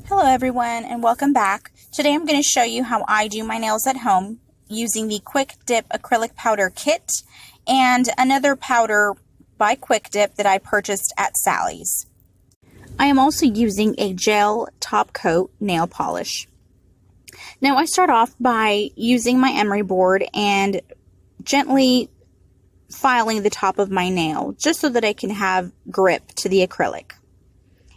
Hello everyone and welcome back. Today I'm going to show you how I do my nails at home using the Quick Dip acrylic powder kit and another powder by Quick Dip that I purchased at Sally's. I am also using a gel top coat nail polish. Now I start off by using my emery board and gently filing the top of my nail just so that I can have grip to the acrylic.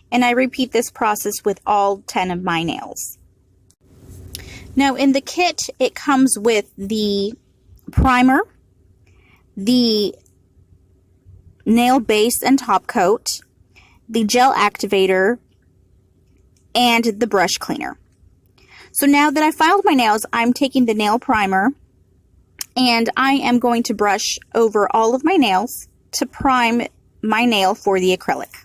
And I repeat this process with all 10 of my nails. Now in the kit it comes with the primer, the nail base and top coat, the gel activator, and the brush cleaner. So now that I filed my nails, I'm taking the nail primer and I am going to brush over all of my nails to prime my nail for the acrylic.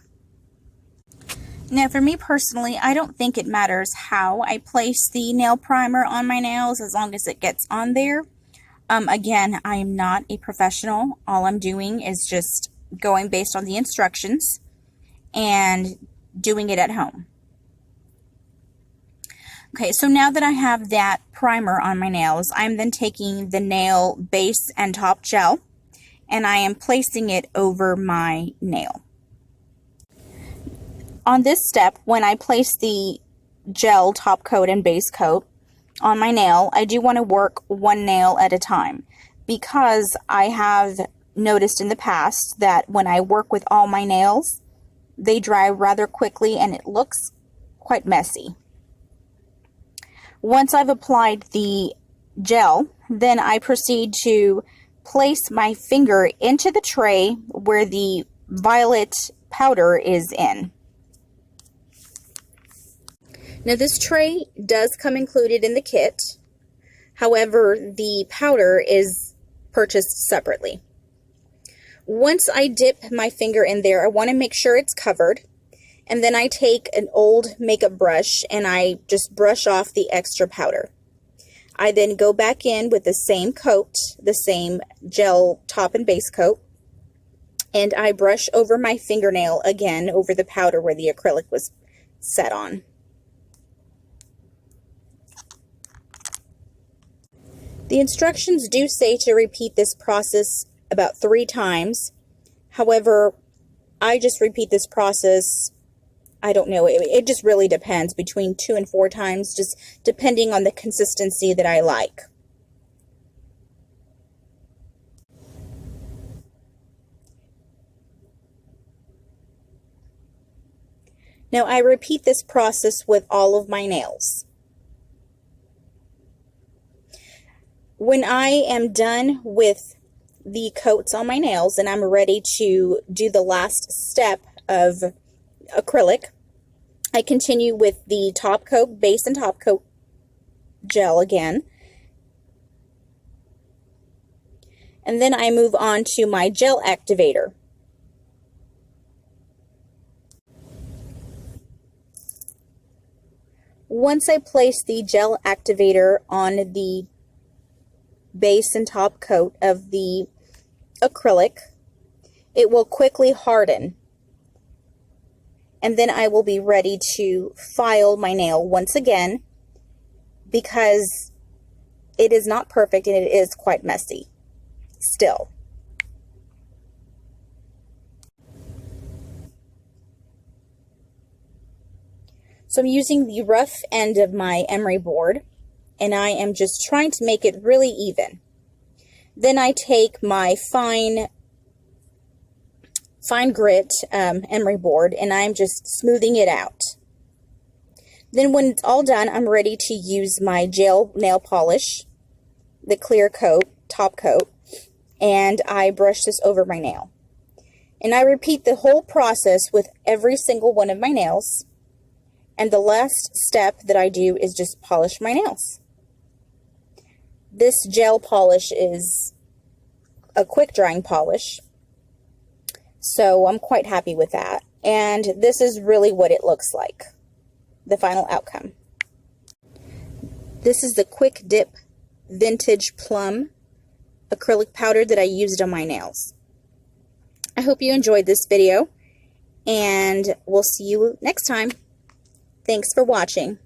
Now for me personally, I don't think it matters how I place the nail primer on my nails as long as it gets on there. Again, I am not a professional. All I'm doing is just going based on the instructions and doing it at home. Okay, so now that I have that primer on my nails, I'm then taking the nail base and top gel and I am placing it over my nail. On this step, when I place the gel top coat and base coat on my nail, I do want to work one nail at a time because I have noticed in the past that when I work with all my nails, they dry rather quickly and it looks quite messy. Once I've applied the gel, then I proceed to place my finger into the tray where the violet powder is in. Now this tray does come included in the kit, however the powder is purchased separately. Once I dip my finger in there, I want to make sure it's covered, and then I take an old makeup brush and I just brush off the extra powder. I then go back in with the same coat, the same gel top and base coat, and I brush over my fingernail again over the powder where the acrylic was set on. The instructions do say to repeat this process about 3 times. However, I just repeat this process, I don't know, it just really depends, between 2 and 4 times, just depending on the consistency that I like. Now I repeat this process with all of my nails. When I am done with the coats on my nails and I'm ready to do the last step of acrylic, I continue with the top coat, base and top coat gel again. And then I move on to my gel activator. Once I place the gel activator on the base and top coat of the acrylic, it will quickly harden. And then I will be ready to file my nail once again because it is not perfect and it is quite messy still. So I'm using the rough end of my emery board and I am just trying to make it really even. Then I take my fine grit emery board and I'm just smoothing it out. Then when it's all done, I'm ready to use my gel nail polish, the clear coat, top coat, and I brush this over my nail. And I repeat the whole process with every single one of my nails. And the last step that I do is just polish my nails. This gel polish is a quick drying polish, so I'm quite happy with that. And this is really what it looks like, the final outcome. This is the Quick Dip Vintage Plum acrylic powder that I used on my nails. I hope you enjoyed this video, and we'll see you next time. Thanks for watching.